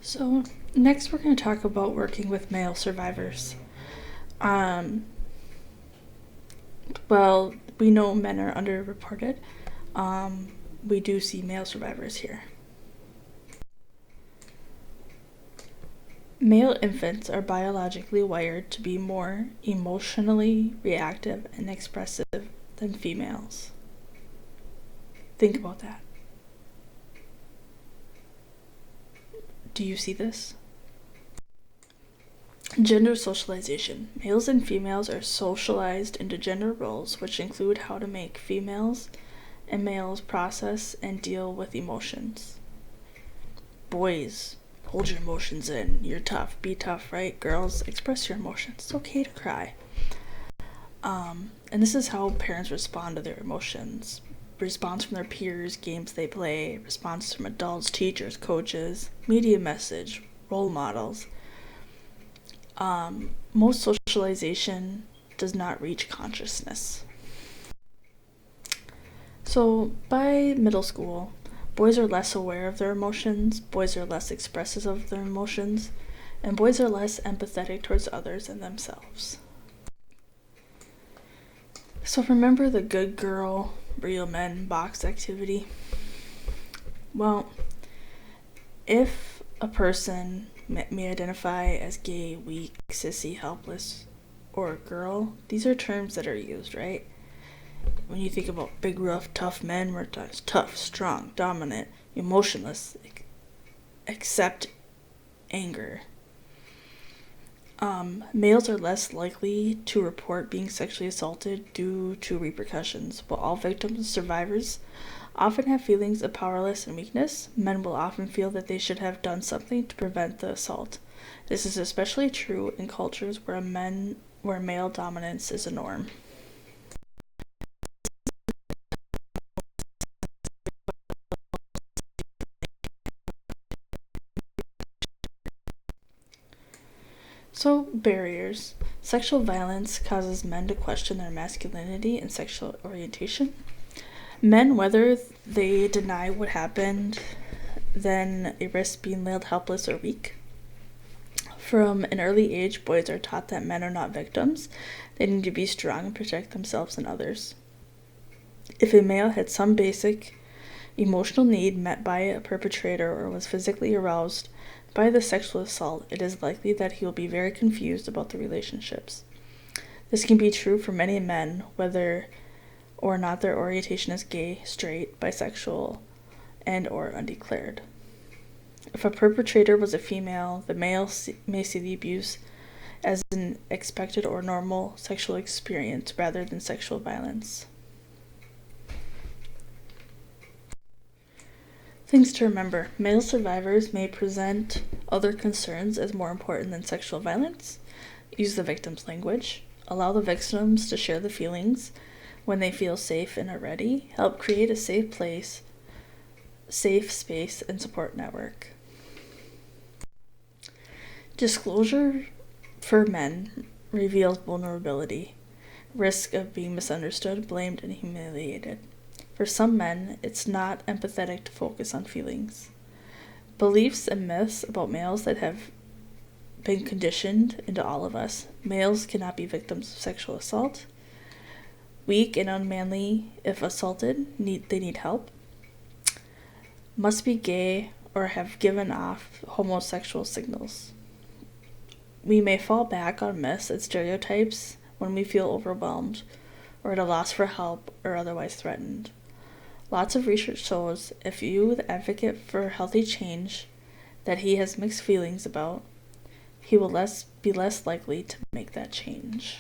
So, next we're going to talk about working with male survivors. Um, well, we know men are underreported. We do see male survivors here. Male infants are biologically wired to be more emotionally reactive and expressive than females. Think about that. Do you see this? Gender socialization. Males and females are socialized into gender roles, which include how to make females and males process and deal with emotions. Boys, hold your emotions in. You're tough. Be tough, right? Girls, express your emotions. It's okay to cry. And this is how parents respond to their emotions. Response from their peers, games they play, response from adults, teachers, coaches, media message, role models. Most socialization does not reach consciousness. So, by middle school, boys are less aware of their emotions, boys are less expressive of their emotions, and boys are less empathetic towards others and themselves. So, remember the good girl, real men box activity? Well, if a person may identify as gay, weak, sissy, helpless, or a girl, these are terms that are used, right? When you think about big, rough, tough men, we're tough, strong, dominant, emotionless, accept anger. Males are less likely to report being sexually assaulted due to repercussions. While all victims and survivors often have feelings of powerlessness and weakness, men will often feel that they should have done something to prevent the assault. This is especially true in cultures where male dominance is a norm. So, barriers. Sexual violence causes men to question their masculinity and sexual orientation. Men, whether they deny what happened, then risk being labeled helpless or weak. From an early age, boys are taught that men are not victims. They need to be strong and protect themselves and others. If a male had some basic emotional need met by a perpetrator or was physically aroused by the sexual assault, it is likely that he will be very confused about the relationships. This can be true for many men, whether or not their orientation is gay, straight, bisexual, and or undeclared. If a perpetrator was a female, the male may see the abuse as an expected or normal sexual experience rather than sexual violence. Things to remember. Male survivors may present other concerns as more important than sexual violence. Use the victim's language. Allow the victims to share the feelings when they feel safe and are ready. Help create a safe space, and support network. Disclosure for men reveals vulnerability, risk of being misunderstood, blamed, and humiliated. For some men, it's not empathetic to focus on feelings. Beliefs and myths about males that have been conditioned into all of us. Males cannot be victims of sexual assault. Weak and unmanly if assaulted, they need help. Must be gay or have given off homosexual signals. We may fall back on myths and stereotypes when we feel overwhelmed or at a loss for help or otherwise threatened. Lots of research shows if you, the advocate for healthy change, that he has mixed feelings about, he will be less likely to make that change.